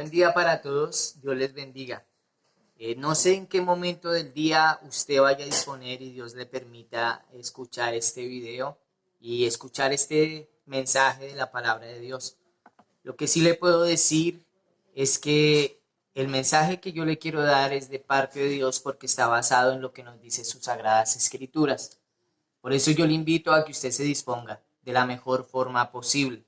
Buen día para todos, Dios les bendiga. No sé en qué momento del día usted vaya a disponer y Dios le permita escuchar este video y escuchar este mensaje de la palabra de Dios. Lo que sí le puedo decir es que el mensaje que yo le quiero dar es de parte de Dios porque está basado en lo que nos dice sus sagradas escrituras. Por eso yo le invito a que usted se disponga de la mejor forma posible.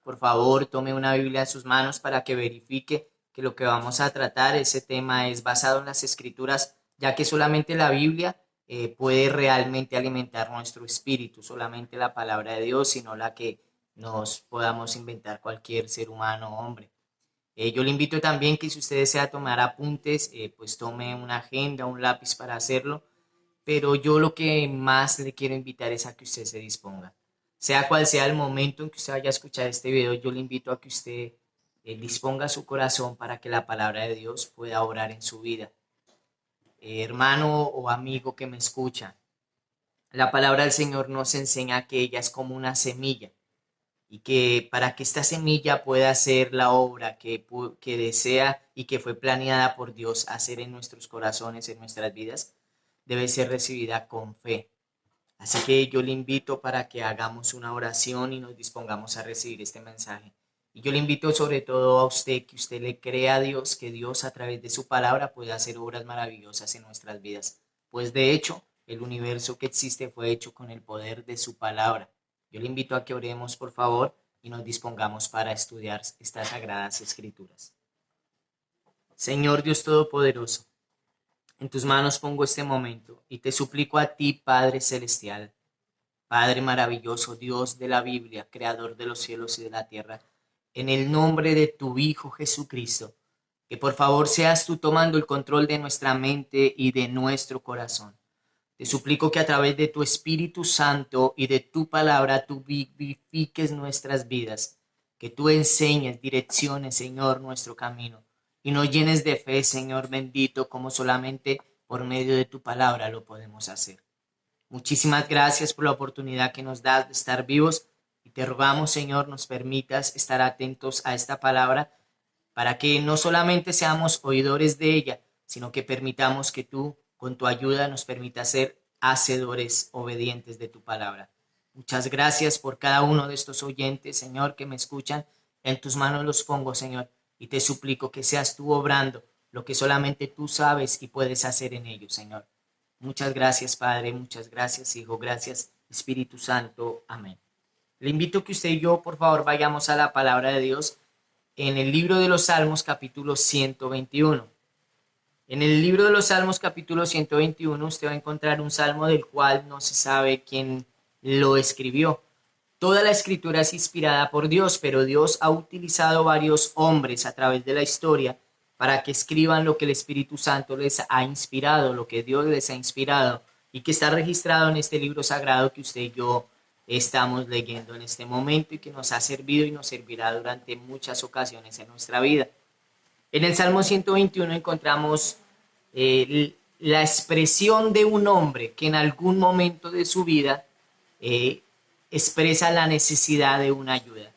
Por favor, tome una Biblia en sus manos para que verifique que lo que vamos a tratar, ese tema es basado en las escrituras, ya que solamente la Biblia puede realmente alimentar nuestro espíritu, solamente la palabra de Dios, sino la que nos podamos inventar cualquier ser humano o hombre. Yo le invito también que si usted desea tomar apuntes, pues tome una agenda, un lápiz para hacerlo, pero yo lo que más le quiero invitar es a que usted se disponga. Sea cual sea el momento en que usted vaya a escuchar este video, yo le invito a que usted disponga su corazón para que la palabra de Dios pueda obrar en su vida. Hermano o amigo que me escucha, la palabra del Señor nos enseña que ella es como una semilla y que para que esta semilla pueda hacer la obra que desea y que fue planeada por Dios hacer en nuestros corazones, en nuestras vidas, debe ser recibida con fe. Así que yo le invito para que hagamos una oración y nos dispongamos a recibir este mensaje. Y yo le invito sobre todo a usted que usted le crea a Dios, que Dios a través de su palabra puede hacer obras maravillosas en nuestras vidas. Pues de hecho, el universo que existe fue hecho con el poder de su palabra. Yo le invito a que oremos, por favor, y nos dispongamos para estudiar estas sagradas escrituras. Señor Dios Todopoderoso, en tus manos pongo este momento y te suplico a ti, Padre Celestial, Padre maravilloso, Dios de la Biblia, Creador de los cielos y de la tierra, en el nombre de tu Hijo Jesucristo, que por favor seas tú tomando el control de nuestra mente y de nuestro corazón. Te suplico que a través de tu Espíritu Santo y de tu palabra tú vivifiques nuestras vidas, que tú enseñes, direcciones, Señor, nuestro camino y nos llenes de fe, Señor bendito, como solamente por medio de tu palabra lo podemos hacer. Muchísimas gracias por la oportunidad que nos das de estar vivos y te rogamos, Señor, nos permitas estar atentos a esta palabra para que no solamente seamos oidores de ella, sino que permitamos que tú, con tu ayuda, nos permitas ser hacedores obedientes de tu palabra. Muchas gracias por cada uno de estos oyentes, Señor, que me escuchan. En tus manos los pongo, Señor, y te suplico que seas tú obrando lo que solamente tú sabes y puedes hacer en ellos, Señor. Muchas gracias, Padre, muchas gracias, Hijo, gracias, Espíritu Santo. Amén. Le invito a que usted y yo, por favor, vayamos a la palabra de Dios en el libro de los Salmos, capítulo 121. En el libro de los Salmos, capítulo 121, usted va a encontrar un salmo del cual no se sabe quién lo escribió. Toda la escritura es inspirada por Dios, pero Dios ha utilizado varios hombres a través de la historia para que escriban lo que el Espíritu Santo les ha inspirado, lo que Dios les ha inspirado y que está registrado en este libro sagrado que usted y yo estamos leyendo en este momento y que nos ha servido y nos servirá durante muchas ocasiones en nuestra vida. En el Salmo 121 encontramos la expresión de un hombre que en algún momento de su vida expresa la necesidad de una ayuda.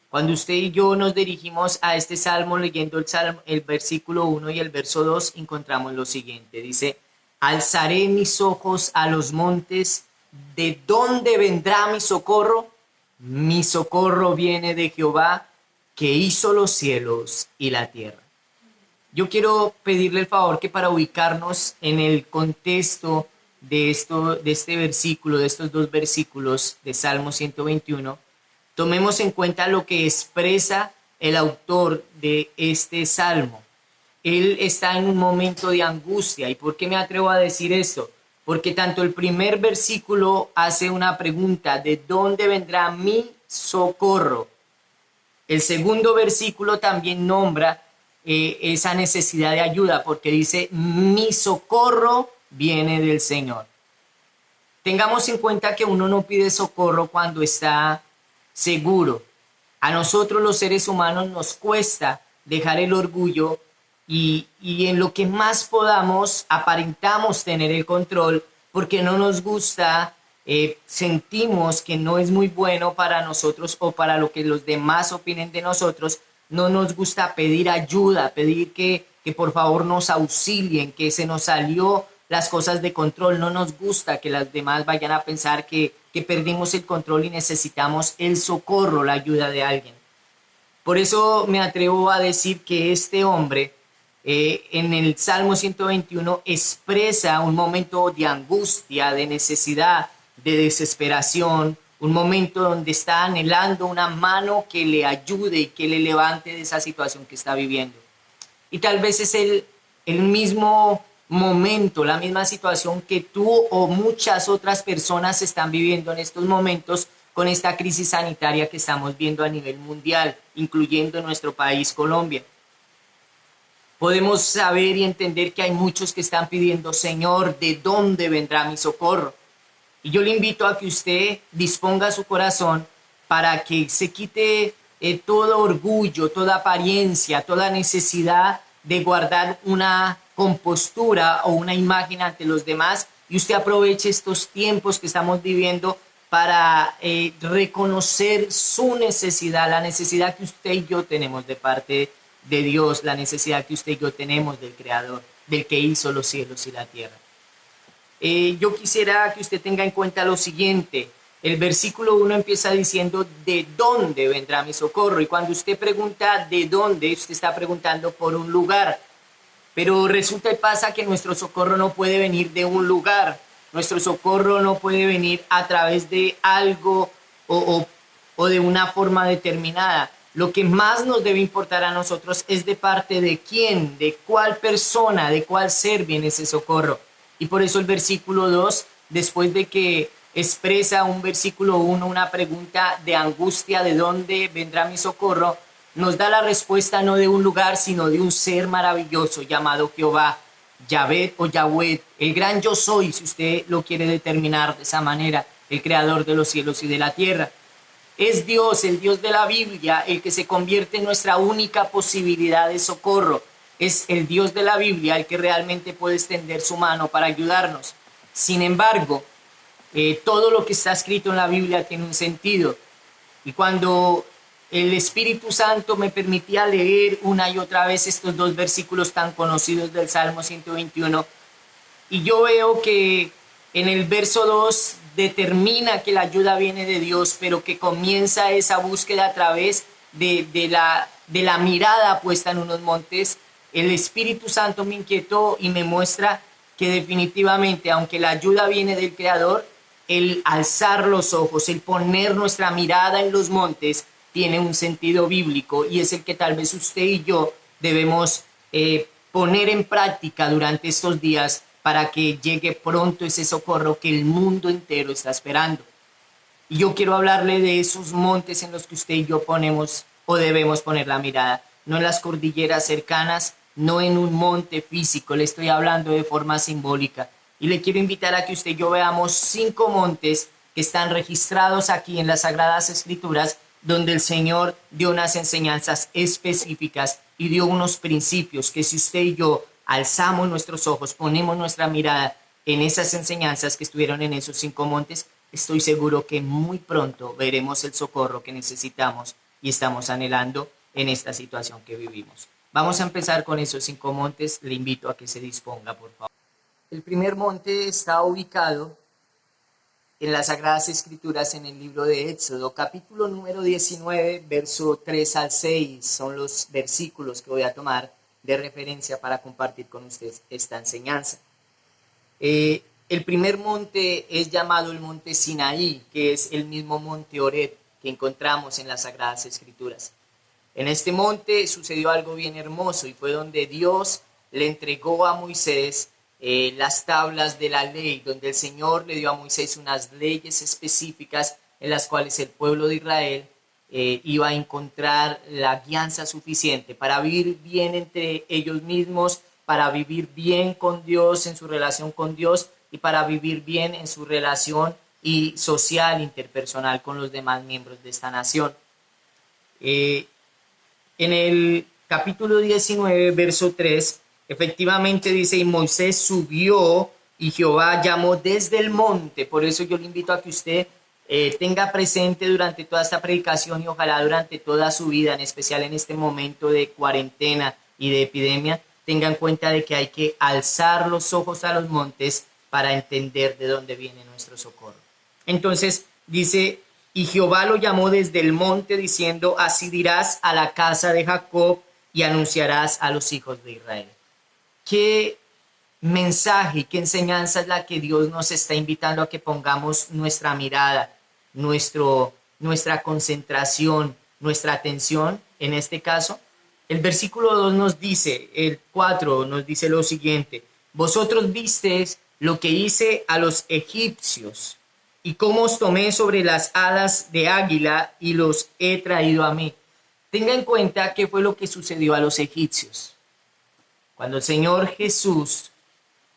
Cuando usted y yo nos dirigimos a este salmo leyendo el versículo 1 y el verso 2, encontramos lo siguiente. Dice, alzaré mis ojos a los montes, ¿de dónde vendrá mi socorro? Mi socorro viene de Jehová, que hizo los cielos y la tierra. Yo quiero pedirle el favor que para ubicarnos en el contexto de este versículo, de estos dos versículos de Salmo 121, tomemos en cuenta lo que expresa el autor de este salmo. Él está en un momento de angustia. ¿Y por qué me atrevo a decir esto? Porque tanto el primer versículo hace una pregunta, ¿de dónde vendrá mi socorro? El segundo versículo también nombra esa necesidad de ayuda, porque dice, mi socorro viene del Señor. Tengamos en cuenta que uno no pide socorro cuando está seguro. A nosotros los seres humanos nos cuesta dejar el orgullo y en lo que más podamos aparentamos tener el control porque no nos gusta, sentimos que no es muy bueno para nosotros o para lo que los demás opinen de nosotros, no nos gusta pedir ayuda, pedir que por favor nos auxilien, que se nos salió las cosas de control. No nos gusta que las demás vayan a pensar que perdimos el control y necesitamos el socorro, la ayuda de alguien. Por eso me atrevo a decir que este hombre en el Salmo 121 expresa un momento de angustia, de necesidad, de desesperación, un momento donde está anhelando una mano que le ayude y que le levante de esa situación que está viviendo. Y tal vez es el mismo momento, la misma situación que tú o muchas otras personas están viviendo en estos momentos con esta crisis sanitaria que estamos viendo a nivel mundial, incluyendo nuestro país, Colombia. Podemos saber y entender que hay muchos que están pidiendo, Señor, ¿de dónde vendrá mi socorro? Y yo le invito a que usted disponga su corazón para que se quite todo orgullo, toda apariencia, toda necesidad de guardar una compostura o una imagen ante los demás, y usted aproveche estos tiempos que estamos viviendo para reconocer su necesidad, la necesidad que usted y yo tenemos de parte de Dios, la necesidad que usted y yo tenemos del Creador, del que hizo los cielos y la tierra. Yo quisiera que usted tenga en cuenta lo siguiente. El versículo 1 empieza diciendo, ¿de dónde vendrá mi socorro? Y cuando usted pregunta ¿de dónde?, usted está preguntando por un lugar. Pero resulta y pasa que nuestro socorro no puede venir de un lugar. Nuestro socorro no puede venir a través de algo o de una forma determinada. Lo que más nos debe importar a nosotros es de parte de quién, de cuál persona, de cuál ser viene ese socorro. Y por eso el versículo 2, después de que expresa un versículo 1, una pregunta de angustia, ¿de dónde vendrá mi socorro?, nos da la respuesta no de un lugar, sino de un ser maravilloso llamado Jehová, Yahvé o Yahweh, el gran yo soy, si usted lo quiere determinar de esa manera, el creador de los cielos y de la tierra. Es Dios, el Dios de la Biblia, el que se convierte en nuestra única posibilidad de socorro. Es el Dios de la Biblia el que realmente puede extender su mano para ayudarnos. Sin embargo, todo lo que está escrito en la Biblia tiene un sentido. Y cuando el Espíritu Santo me permitía leer una y otra vez estos dos versículos tan conocidos del Salmo 121, y yo veo que en el verso 2 determina que la ayuda viene de Dios, pero que comienza esa búsqueda a través de la mirada puesta en unos montes. El Espíritu Santo me inquietó y me muestra que definitivamente, aunque la ayuda viene del Creador, el alzar los ojos, el poner nuestra mirada en los montes, tiene un sentido bíblico, y es el que tal vez usted y yo debemos poner en práctica durante estos días para que llegue pronto ese socorro que el mundo entero está esperando. Y yo quiero hablarle de esos montes en los que usted y yo ponemos o debemos poner la mirada, no en las cordilleras cercanas, no en un monte físico, le estoy hablando de forma simbólica. Y le quiero invitar a que usted y yo veamos 5 montes que están registrados aquí en las Sagradas Escrituras, donde el Señor dio unas enseñanzas específicas y dio unos principios que si usted y yo alzamos nuestros ojos, ponemos nuestra mirada en esas enseñanzas que estuvieron en esos 5 montes, estoy seguro que muy pronto veremos el socorro que necesitamos y estamos anhelando en esta situación que vivimos. Vamos a empezar con esos 5 montes. Le invito a que se disponga, por favor. El primer monte está ubicado en las Sagradas Escrituras en el libro de Éxodo, capítulo número 19, verso 3 al 6. Son los versículos que voy a tomar de referencia para compartir con ustedes esta enseñanza. El primer monte es llamado el monte Sinaí, que es el mismo monte Horeb que encontramos en las Sagradas Escrituras. En este monte sucedió algo bien hermoso y fue donde Dios le entregó a Moisés las tablas de la ley, donde el Señor le dio a Moisés unas leyes específicas en las cuales el pueblo de Israel iba a encontrar la guianza suficiente para vivir bien entre ellos mismos, para vivir bien con Dios, en su relación con Dios, y para vivir bien en su relación y social, interpersonal con los demás miembros de esta nación. En el capítulo 19, verso 3, efectivamente dice, y Moisés subió y Jehová llamó desde el monte. Por eso yo le invito a que usted tenga presente durante toda esta predicación y ojalá durante toda su vida, en especial en este momento de cuarentena y de epidemia, tenga en cuenta de que hay que alzar los ojos a los montes para entender de dónde viene nuestro socorro. Entonces dice, y Jehová lo llamó desde el monte diciendo, así dirás a la casa de Jacob y anunciarás a los hijos de Israel. ¿Qué mensaje y qué enseñanza es la que Dios nos está invitando a que pongamos nuestra mirada, nuestra concentración, nuestra atención en este caso? El versículo 2 nos dice, el 4 nos dice lo siguiente, vosotros visteis lo que hice a los egipcios y cómo os tomé sobre las alas de águila y los he traído a mí. Tenga en cuenta qué fue lo que sucedió a los egipcios. Cuando el Señor Jesús,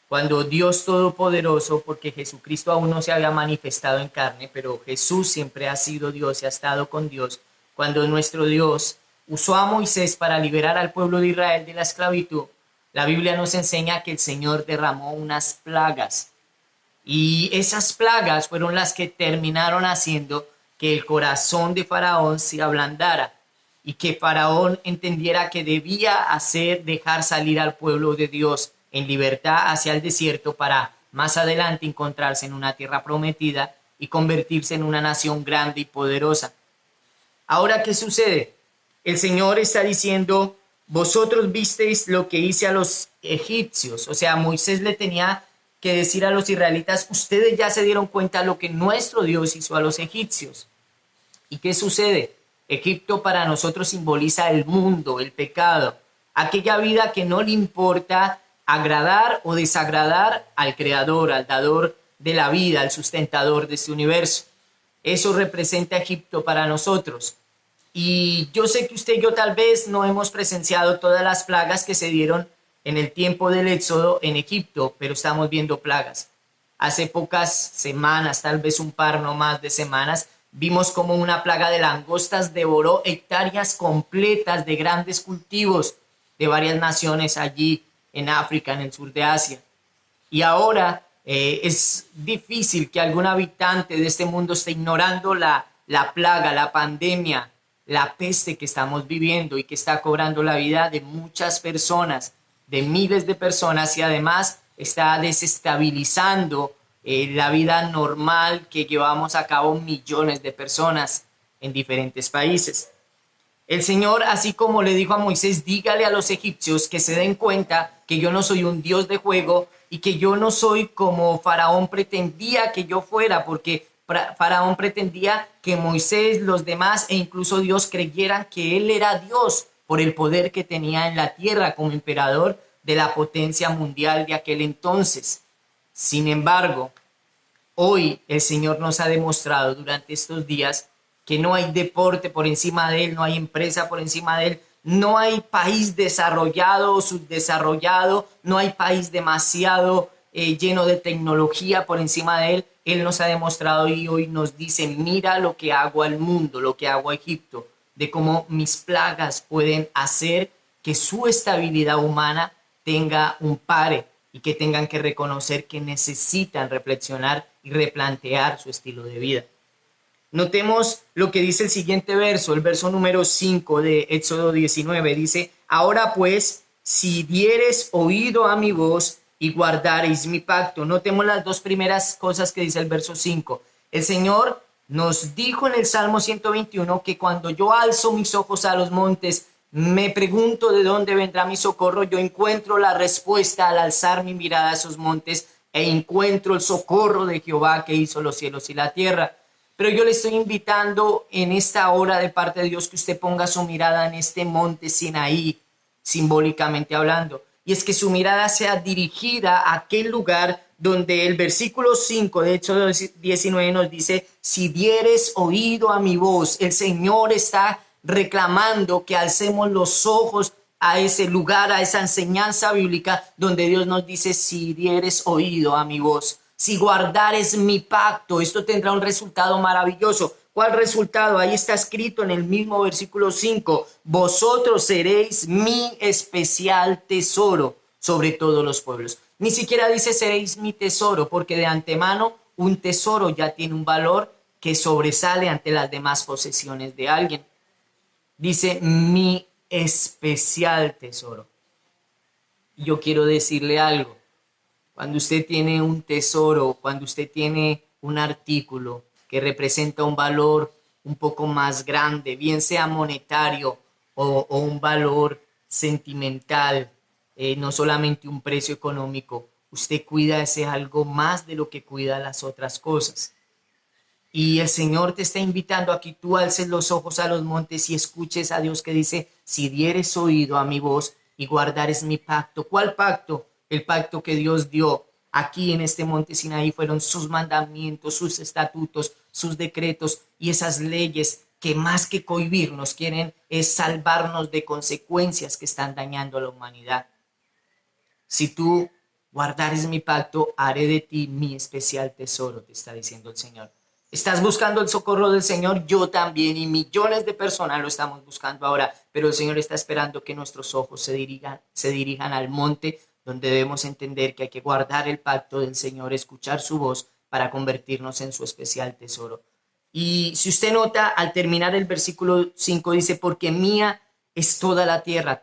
cuando Dios Todopoderoso, porque Jesucristo aún no se había manifestado en carne, pero Jesús siempre ha sido Dios y ha estado con Dios, cuando nuestro Dios usó a Moisés para liberar al pueblo de Israel de la esclavitud, la Biblia nos enseña que el Señor derramó unas plagas. Y esas plagas fueron las que terminaron haciendo que el corazón de Faraón se ablandara y que Faraón entendiera que debía dejar salir al pueblo de Dios en libertad hacia el desierto para más adelante encontrarse en una tierra prometida y convertirse en una nación grande y poderosa. Ahora, ¿qué sucede? El Señor está diciendo, vosotros visteis lo que hice a los egipcios. O sea, Moisés le tenía que decir a los israelitas, ustedes ya se dieron cuenta de lo que nuestro Dios hizo a los egipcios. ¿Y qué sucede? Egipto para nosotros simboliza el mundo, el pecado, aquella vida que no le importa agradar o desagradar al Creador, al dador de la vida, al sustentador de este universo. Eso representa Egipto para nosotros. Y yo sé que usted y yo tal vez no hemos presenciado todas las plagas que se dieron en el tiempo del Éxodo en Egipto, pero estamos viendo plagas. Hace pocas semanas, tal vez un par no más de semanas, vimos como una plaga de langostas devoró hectáreas completas de grandes cultivos de varias naciones allí en África, en el sur de Asia. Y ahora es difícil que algún habitante de este mundo esté ignorando la plaga, la pandemia, la peste que estamos viviendo y que está cobrando la vida de muchas personas, de miles de personas, y además está desestabilizando la vida normal que llevamos a cabo millones de personas en diferentes países. El Señor, así como le dijo a Moisés, dígale a los egipcios que se den cuenta que yo no soy un Dios de juego y que yo no soy como Faraón pretendía que yo fuera, porque Faraón pretendía que Moisés, los demás e incluso Dios creyeran que él era Dios por el poder que tenía en la tierra como emperador de la potencia mundial de aquel entonces. Sin embargo, hoy el Señor nos ha demostrado durante estos días que no hay deporte por encima de él, no hay empresa por encima de él, no hay país desarrollado o subdesarrollado, no hay país demasiado lleno de tecnología por encima de él. Él nos ha demostrado y hoy nos dice, mira lo que hago al mundo, lo que hago a Egipto, de cómo mis plagas pueden hacer que su estabilidad humana tenga un pare y que tengan que reconocer que necesitan reflexionar y replantear su estilo de vida. Notemos lo que dice el siguiente verso, el verso número 5 de Éxodo 19. Dice, ahora pues, si dieres oído a mi voz y guardareis mi pacto. Notemos las dos primeras cosas que dice el verso 5. El Señor nos dijo en el Salmo 121 que cuando yo alzo mis ojos a los montes, me pregunto de dónde vendrá mi socorro, yo encuentro la respuesta al alzar mi mirada a esos montes e encuentro el socorro de Jehová que hizo los cielos y la tierra. Pero yo le estoy invitando en esta hora de parte de Dios que usted ponga su mirada en este monte Sinaí, simbólicamente hablando. Y es que su mirada sea dirigida a aquel lugar donde el versículo 5 de Éxodo 19 nos dice, si dieres oído a mi voz, el Señor está reclamando que alcemos los ojos a ese lugar, a esa enseñanza bíblica donde Dios nos dice, si dieres oído a mi voz. Si guardares mi pacto, esto tendrá un resultado maravilloso. ¿Cuál resultado? Ahí está escrito en el mismo versículo 5. Vosotros seréis mi especial tesoro sobre todos los pueblos. Ni siquiera dice seréis mi tesoro, porque de antemano un tesoro ya tiene un valor que sobresale ante las demás posesiones de alguien. Dice, mi especial tesoro. Yo quiero decirle algo. Cuando usted tiene un tesoro, cuando usted tiene un artículo que representa un valor un poco más grande, bien sea monetario o un valor sentimental, no solamente un precio económico, usted cuida ese algo más de lo que cuida las otras cosas. Y el Señor te está invitando a que tú alces los ojos a los montes y escuches a Dios que dice, si dieres oído a mi voz y guardares mi pacto. ¿Cuál pacto? El pacto que Dios dio aquí en este monte Sinaí fueron sus mandamientos, sus estatutos, sus decretos y esas leyes que más que cohibirnos quieren es salvarnos de consecuencias que están dañando a la humanidad. Si tú guardares mi pacto, haré de ti mi especial tesoro, te está diciendo el Señor. ¿Estás buscando el socorro del Señor? Yo también, y millones de personas lo estamos buscando ahora, pero el Señor está esperando que nuestros ojos se dirijan al monte, donde debemos entender que hay que guardar el pacto del Señor, escuchar su voz para convertirnos en su especial tesoro. Y si usted nota, al terminar el versículo 5 dice, porque mía es toda la tierra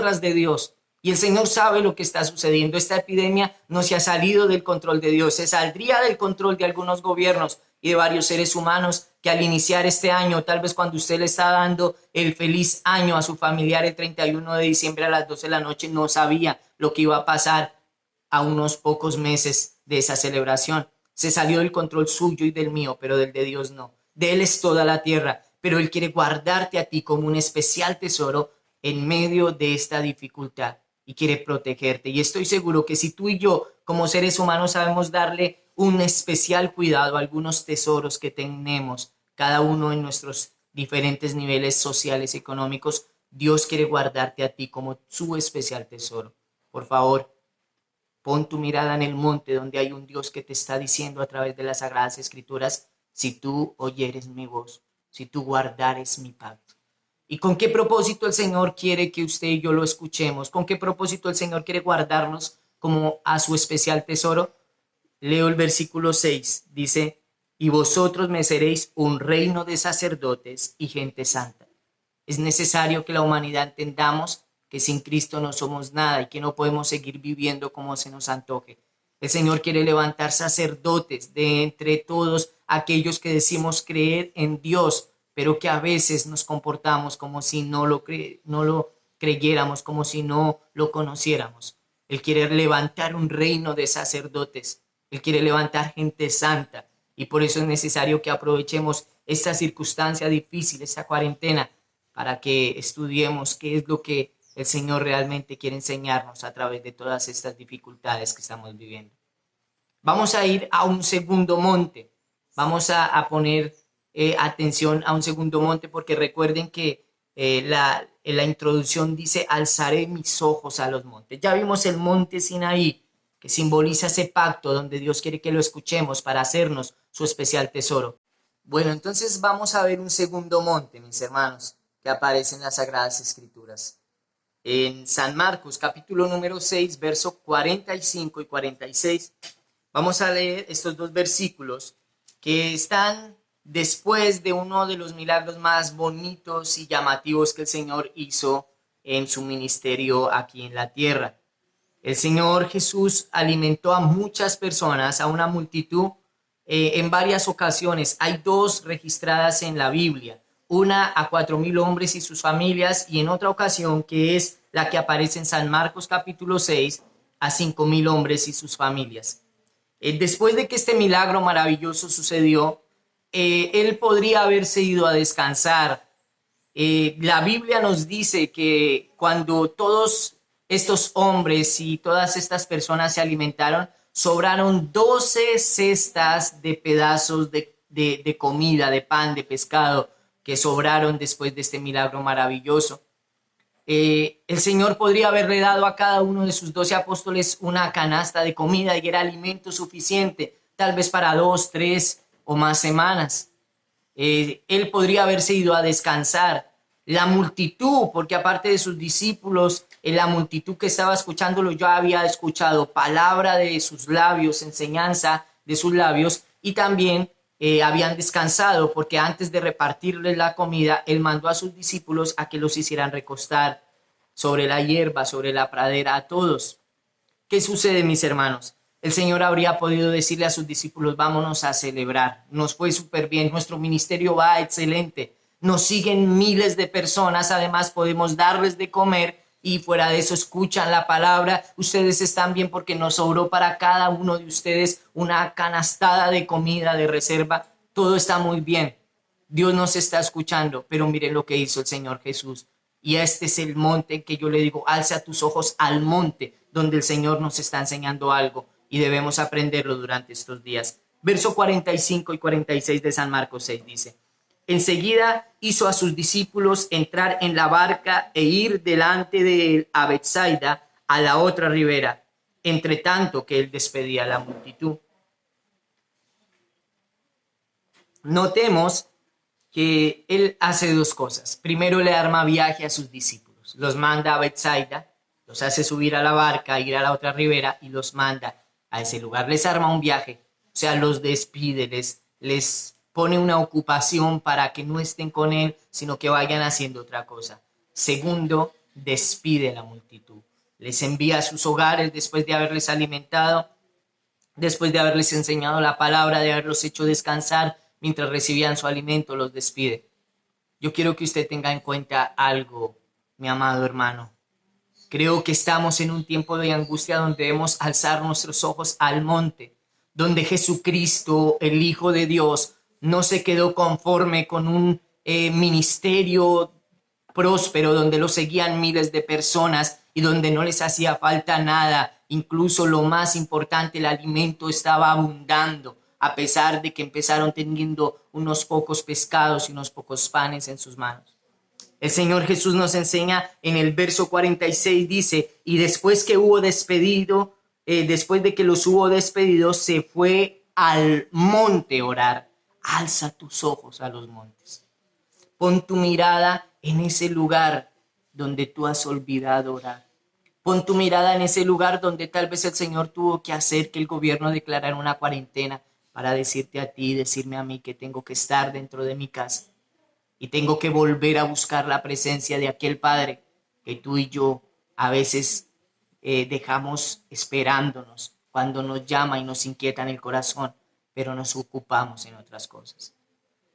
es de Dios. Y el Señor sabe lo que está sucediendo. Esta epidemia no se ha salido del control de Dios, se saldría del control de algunos gobiernos y de varios seres humanos que al iniciar este año, tal vez cuando usted le está dando el feliz año a su familiar el 31 de diciembre a las 12 de la noche, no sabía lo que iba a pasar a unos pocos meses de esa celebración. Se salió del control suyo y del mío, pero del de Dios no. De Él es toda la tierra, pero Él quiere guardarte a ti como un especial tesoro en medio de esta dificultad y quiere protegerte. Y estoy seguro que si tú y yo, como seres humanos, sabemos darle un especial cuidado a algunos tesoros que tenemos, cada uno en nuestros diferentes niveles sociales y económicos, Dios quiere guardarte a ti como su especial tesoro. Por favor, pon tu mirada en el monte donde hay un Dios que te está diciendo a través de las Sagradas Escrituras, si tú oyeres mi voz, si tú guardares mi pacto. ¿Y con qué propósito el Señor quiere que usted y yo lo escuchemos? ¿Con qué propósito el Señor quiere guardarnos como a su especial tesoro? Leo el versículo 6, dice, y vosotros me seréis un reino de sacerdotes y gente santa. Es necesario que la humanidad entendamos que sin Cristo no somos nada y que no podemos seguir viviendo como se nos antoje. El Señor quiere levantar sacerdotes de entre todos aquellos que decimos creer en Dios, pero que a veces nos comportamos como si no lo creyéramos, como si no lo conociéramos. Él quiere levantar un reino de sacerdotes. Él quiere levantar gente santa. Y por eso es necesario que aprovechemos esta circunstancia difícil, esta cuarentena, para que estudiemos qué es lo que el Señor realmente quiere enseñarnos a través de todas estas dificultades que estamos viviendo. Vamos a ir a un segundo monte. Vamos a poner atención a un segundo monte porque recuerden que la introducción dice, alzaré mis ojos a los montes. Ya vimos el monte Sinaí, que simboliza ese pacto donde Dios quiere que lo escuchemos para hacernos su especial tesoro. Bueno, entonces vamos a ver un segundo monte, mis hermanos, que aparece en las Sagradas Escrituras. En San Marcos, capítulo número 6, verso 45 y 46, vamos a leer estos dos versículos que están después de uno de los milagros más bonitos y llamativos que el Señor hizo en su ministerio aquí en la tierra. El Señor Jesús alimentó a muchas personas, a una multitud, en varias ocasiones. Hay dos registradas en la Biblia, una a 4,000 hombres y sus familias, y en otra ocasión, que es la que aparece en San Marcos capítulo 6, a 5,000 hombres y sus familias. Después de que este milagro maravilloso sucedió, él podría haberse ido a descansar. La Biblia nos dice que cuando todos estos hombres y todas estas personas se alimentaron, sobraron 12 cestas de pedazos de comida, de pan, de pescado, que sobraron después de este milagro maravilloso. El Señor podría haberle dado a cada uno de sus 12 apóstoles una canasta de comida y era alimento suficiente, tal vez para 2, 3 o más semanas. Él podría haberse ido a descansar. La multitud, porque aparte de sus discípulos, la multitud que estaba escuchándolo ya había escuchado palabra de sus labios, enseñanza de sus labios, y también habían descansado, porque antes de repartirles la comida, él mandó a sus discípulos a que los hicieran recostar sobre la hierba, sobre la pradera, a todos. ¿Qué sucede, mis hermanos? El Señor habría podido decirle a sus discípulos, vámonos a celebrar, nos fue súper bien, nuestro ministerio va excelente, nos siguen miles de personas, además podemos darles de comer y fuera de eso escuchan la palabra, ustedes están bien porque nos sobró para cada uno de ustedes una canastada de comida de reserva, todo está muy bien, Dios nos está escuchando, pero miren lo que hizo el Señor Jesús. Y este es el monte que yo le digo, alza tus ojos al monte donde el Señor nos está enseñando algo y debemos aprenderlo durante estos días. Verso 45 y 46 de San Marcos 6 dice, enseguida hizo a sus discípulos entrar en la barca e ir delante de él a Betsaida, a la otra ribera, entre tanto que él despedía a la multitud. Notemos que él hace dos cosas. Primero le arma viaje a sus discípulos, los manda a Betsaida, los hace subir a la barca, ir a la otra ribera y los manda a ese lugar. Les arma un viaje, o sea, los despide, les pone una ocupación para que no estén con él, sino que vayan haciendo otra cosa. Segundo, despide a la multitud. Les envía a sus hogares después de haberles alimentado, después de haberles enseñado la palabra, de haberlos hecho descansar, mientras recibían su alimento, los despide. Yo quiero que usted tenga en cuenta algo, mi amado hermano. Creo que estamos en un tiempo de angustia donde debemos alzar nuestros ojos al monte, donde Jesucristo, el Hijo de Dios, no se quedó conforme con un ministerio próspero donde lo seguían miles de personas y donde no les hacía falta nada. Incluso lo más importante, el alimento estaba abundando, a pesar de que empezaron teniendo unos pocos pescados y unos pocos panes en sus manos. El Señor Jesús nos enseña en el verso 46, dice, y después que hubo despedido, después de que los hubo despedido, se fue al monte a orar. Alza tus ojos a los montes. Pon tu mirada en ese lugar donde tú has olvidado orar. Pon tu mirada en ese lugar donde tal vez el Señor tuvo que hacer que el gobierno declarara una cuarentena para decirte a ti y decirme a mí que tengo que estar dentro de mi casa y tengo que volver a buscar la presencia de aquel Padre que tú y yo a veces dejamos esperándonos cuando nos llama y nos inquieta en el corazón, pero nos ocupamos en otras cosas.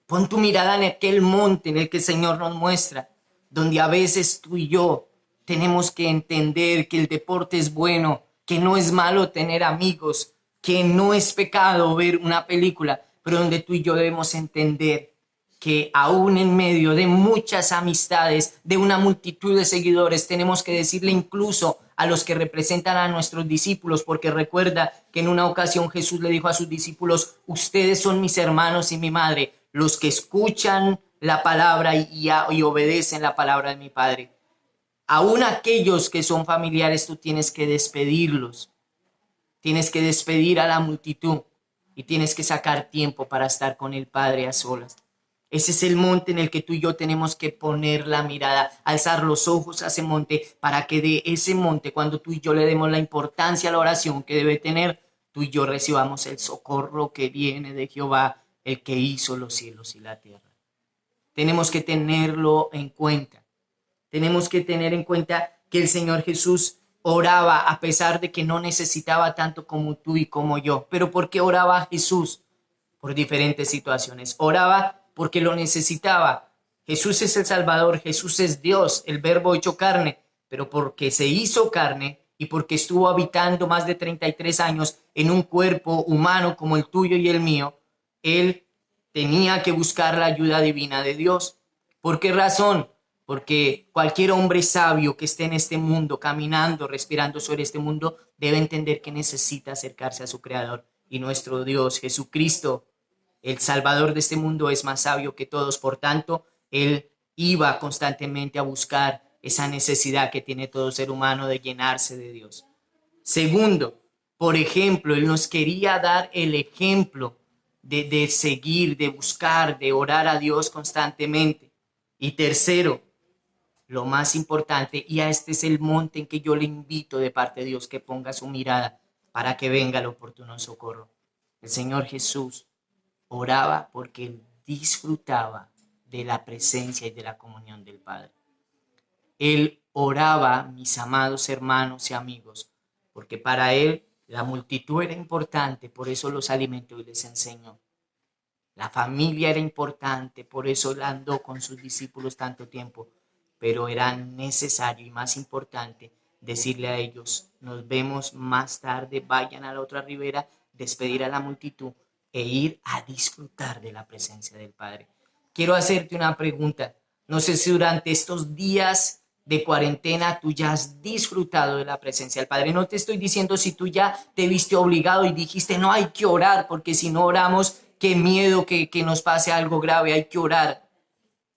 Pon tu mirada en aquel monte en el que el Señor nos muestra, donde a veces tú y yo tenemos que entender que el deporte es bueno, que no es malo tener amigos, que no es pecado ver una película, pero donde tú y yo debemos entender que aún en medio de muchas amistades, de una multitud de seguidores, tenemos que decirle incluso a los que representan a nuestros discípulos, porque recuerda que en una ocasión Jesús le dijo a sus discípulos, ustedes son mis hermanos y mi madre, los que escuchan la palabra y obedecen la palabra de mi Padre. Aún aquellos que son familiares, tú tienes que despedirlos. Tienes que despedir a la multitud y tienes que sacar tiempo para estar con el Padre a solas. Ese es el monte en el que tú y yo tenemos que poner la mirada, alzar los ojos a ese monte para que de ese monte, cuando tú y yo le demos la importancia a la oración que debe tener, tú y yo recibamos el socorro que viene de Jehová, el que hizo los cielos y la tierra. Tenemos que tenerlo en cuenta. Tenemos que tener en cuenta que el Señor Jesús oraba a pesar de que no necesitaba tanto como tú y como yo. ¿Pero por qué oraba Jesús? Por diferentes situaciones. Oraba porque lo necesitaba. Jesús es el Salvador, Jesús es Dios, el Verbo hecho carne, pero porque se hizo carne y porque estuvo habitando más de 33 años en un cuerpo humano como el tuyo y el mío, Él tenía que buscar la ayuda divina de Dios. ¿Por qué razón? Porque cualquier hombre sabio que esté en este mundo, caminando, respirando sobre este mundo, debe entender que necesita acercarse a su Creador. Y nuestro Dios, Jesucristo, el Salvador de este mundo, es más sabio que todos. Por tanto, Él iba constantemente a buscar esa necesidad que tiene todo ser humano de llenarse de Dios. Segundo, por ejemplo, Él nos quería dar el ejemplo de seguir, de buscar, de orar a Dios constantemente. Y tercero, lo más importante, y a este es el monte en que yo le invito de parte de Dios que ponga su mirada para que venga el oportuno socorro. El Señor Jesús Oraba porque él disfrutaba de la presencia y de la comunión del Padre. Él oraba, mis amados hermanos y amigos, porque para él la multitud era importante, por eso los alimentó y les enseñó. La familia era importante, por eso él andó con sus discípulos tanto tiempo, pero era necesario y más importante decirle a ellos, nos vemos más tarde, vayan a la otra ribera, despedir a la multitud e ir a disfrutar de la presencia del Padre. Quiero hacerte una pregunta. No sé si durante estos días de cuarentena tú ya has disfrutado de la presencia del Padre. No te estoy diciendo si tú ya te viste obligado y dijiste, no, hay que orar, porque si no oramos, qué miedo que nos pase algo grave, hay que orar.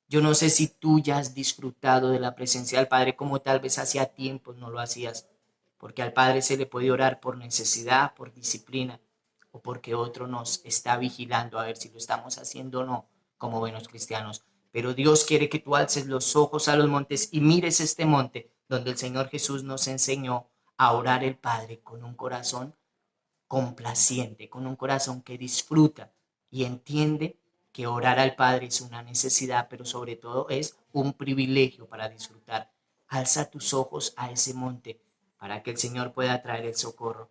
Yo no sé si tú ya has disfrutado de la presencia del Padre como tal vez hacía tiempo no lo hacías, porque al Padre se le puede orar por necesidad, por disciplina, o porque otro nos está vigilando a ver si lo estamos haciendo o no como buenos cristianos. Pero Dios quiere que tú alces los ojos a los montes y mires este monte donde el Señor Jesús nos enseñó a orar el Padre con un corazón complaciente, con un corazón que disfruta y entiende que orar al Padre es una necesidad, pero sobre todo es un privilegio para disfrutar. Alza tus ojos a ese monte para que el Señor pueda traer el socorro.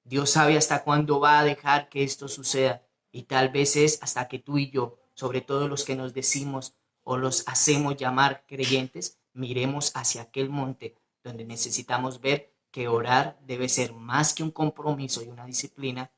Dios sabe hasta cuándo va a dejar que esto suceda y tal vez es hasta que tú y yo, sobre todo los que nos decimos o los hacemos llamar creyentes, miremos hacia aquel monte donde necesitamos ver que orar debe ser más que un compromiso y una disciplina,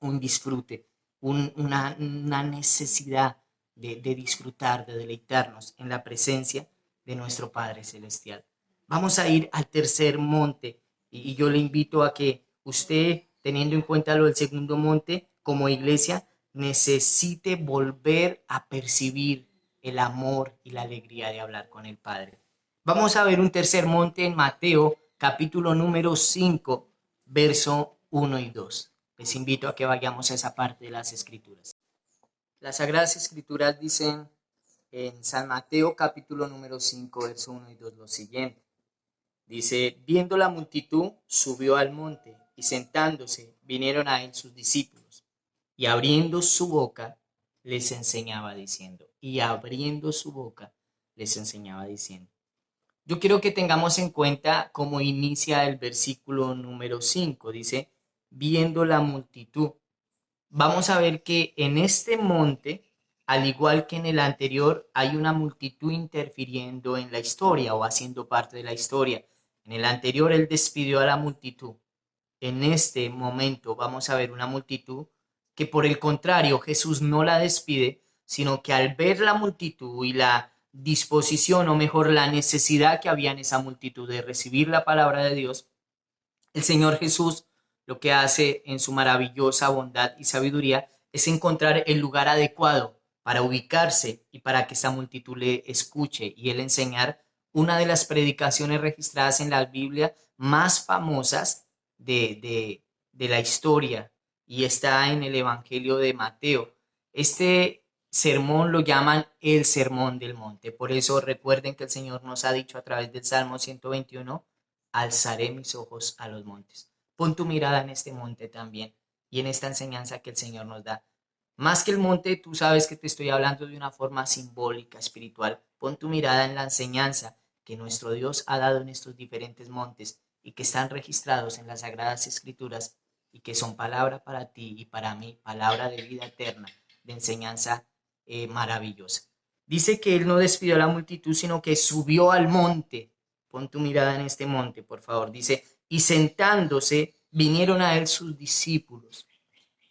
un disfrute, una necesidad de disfrutar, de deleitarnos en la presencia de nuestro Padre Celestial. Vamos a ir al tercer monte y yo le invito a que usted, teniendo en cuenta lo del segundo monte, como iglesia, necesite volver a percibir el amor y la alegría de hablar con el Padre. Vamos a ver un tercer monte en Mateo, capítulo número 5, verso 1 y 2. Les invito a que vayamos a esa parte de las Escrituras. Las Sagradas Escrituras dicen en San Mateo, capítulo número 5, verso 1 y 2, lo siguiente. Dice, viendo la multitud, subió al monte y sentándose, vinieron a él sus discípulos. Y abriendo su boca, les enseñaba diciendo. Y abriendo su boca, les enseñaba diciendo. Yo quiero que tengamos en cuenta cómo inicia el versículo número 5. Dice, viendo la multitud. Vamos a ver que en este monte, al igual que en el anterior, hay una multitud interfiriendo en la historia o haciendo parte de la historia. En el anterior, él despidió a la multitud. En este momento vamos a ver una multitud que por el contrario Jesús no la despide, sino que al ver la multitud y la disposición o mejor la necesidad que había en esa multitud de recibir la palabra de Dios, el Señor Jesús lo que hace en su maravillosa bondad y sabiduría es encontrar el lugar adecuado para ubicarse y para que esa multitud le escuche y él enseñar una de las predicaciones registradas en la Biblia más famosas de la historia y está en el Evangelio de Mateo. Este sermón lo llaman el Sermón del Monte. Por eso recuerden que el Señor nos ha dicho a través del Salmo 121, alzaré mis ojos a los montes. Pon tu mirada en este monte también y en esta enseñanza que el Señor nos da. Más que el monte, tú sabes que te estoy hablando de una forma simbólica, espiritual. Pon tu mirada en la enseñanza que nuestro Dios ha dado en estos diferentes montes y que están registrados en las Sagradas Escrituras y que son palabra para ti y para mí, palabra de vida eterna, de enseñanza maravillosa. Dice que él no despidió a la multitud, sino que subió al monte. Pon tu mirada en este monte, por favor. Dice, y sentándose, vinieron a él sus discípulos.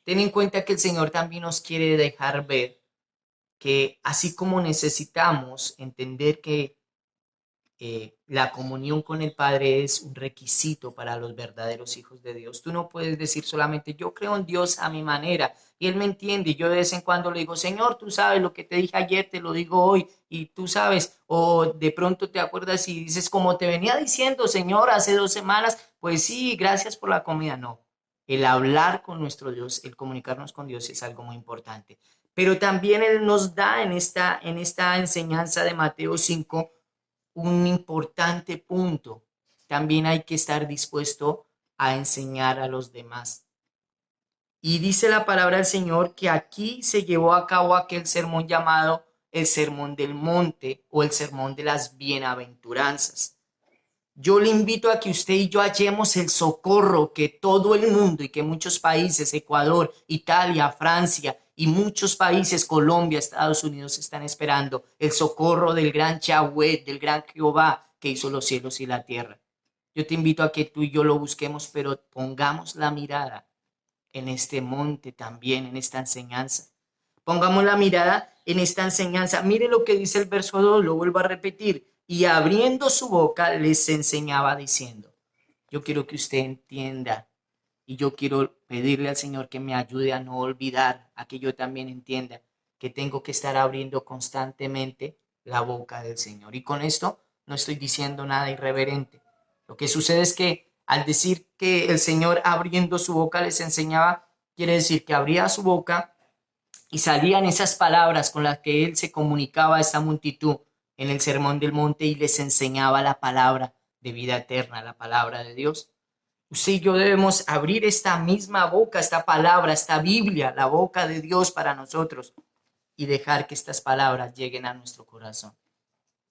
Ten en cuenta que el Señor también nos quiere dejar ver que así como necesitamos entender que la comunión con el Padre es un requisito para los verdaderos hijos de Dios. Tú no puedes decir solamente, yo creo en Dios a mi manera y Él me entiende. Y yo de vez en cuando le digo, Señor, tú sabes lo que te dije ayer, te lo digo hoy y tú sabes. O de pronto te acuerdas y dices, como te venía diciendo, Señor, hace 2 semanas, pues sí, gracias por la comida. No, el hablar con nuestro Dios, el comunicarnos con Dios es algo muy importante. Pero también Él nos da en esta enseñanza de Mateo 5 un importante punto. También hay que estar dispuesto a enseñar a los demás. Y dice la palabra del Señor que aquí se llevó a cabo aquel sermón llamado el Sermón del Monte o el Sermón de las Bienaventuranzas. Yo le invito a que usted y yo hallemos el socorro que todo el mundo y que muchos países, Ecuador, Italia, Francia y muchos países, Colombia, Estados Unidos, están esperando. El socorro del gran Yahweh, del gran Jehová que hizo los cielos y la tierra. Yo te invito a que tú y yo lo busquemos, pero pongamos la mirada en este monte también, en esta enseñanza. Pongamos la mirada en esta enseñanza. Mire lo que dice el verso 2, lo vuelvo a repetir. Y abriendo su boca les enseñaba diciendo. Yo quiero que usted entienda y yo quiero pedirle al Señor que me ayude a no olvidar, a que yo también entienda que tengo que estar abriendo constantemente la boca del Señor. Y con esto no estoy diciendo nada irreverente. Lo que sucede es que al decir que el Señor abriendo su boca les enseñaba, quiere decir que abría su boca y salían esas palabras con las que él se comunicaba a esta multitud en el Sermón del Monte y les enseñaba la palabra de vida eterna, la palabra de Dios. Usted y yo debemos abrir esta misma boca, esta palabra, esta Biblia, la boca de Dios para nosotros y dejar que estas palabras lleguen a nuestro corazón.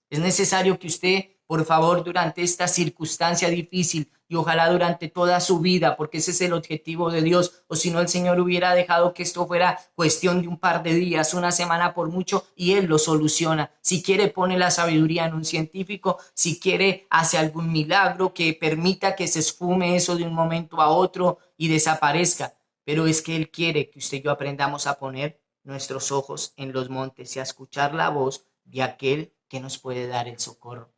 Es necesario que usted, por favor, durante esta circunstancia difícil y ojalá durante toda su vida, porque ese es el objetivo de Dios, o si no el Señor hubiera dejado que esto fuera cuestión de un par de días, una semana por mucho, y Él lo soluciona. Si quiere, pone la sabiduría en un científico, si quiere, hace algún milagro que permita que se esfume eso de un momento a otro y desaparezca. Pero es que Él quiere que usted y yo aprendamos a poner nuestros ojos en los montes y a escuchar la voz de aquel que nos puede dar el socorro.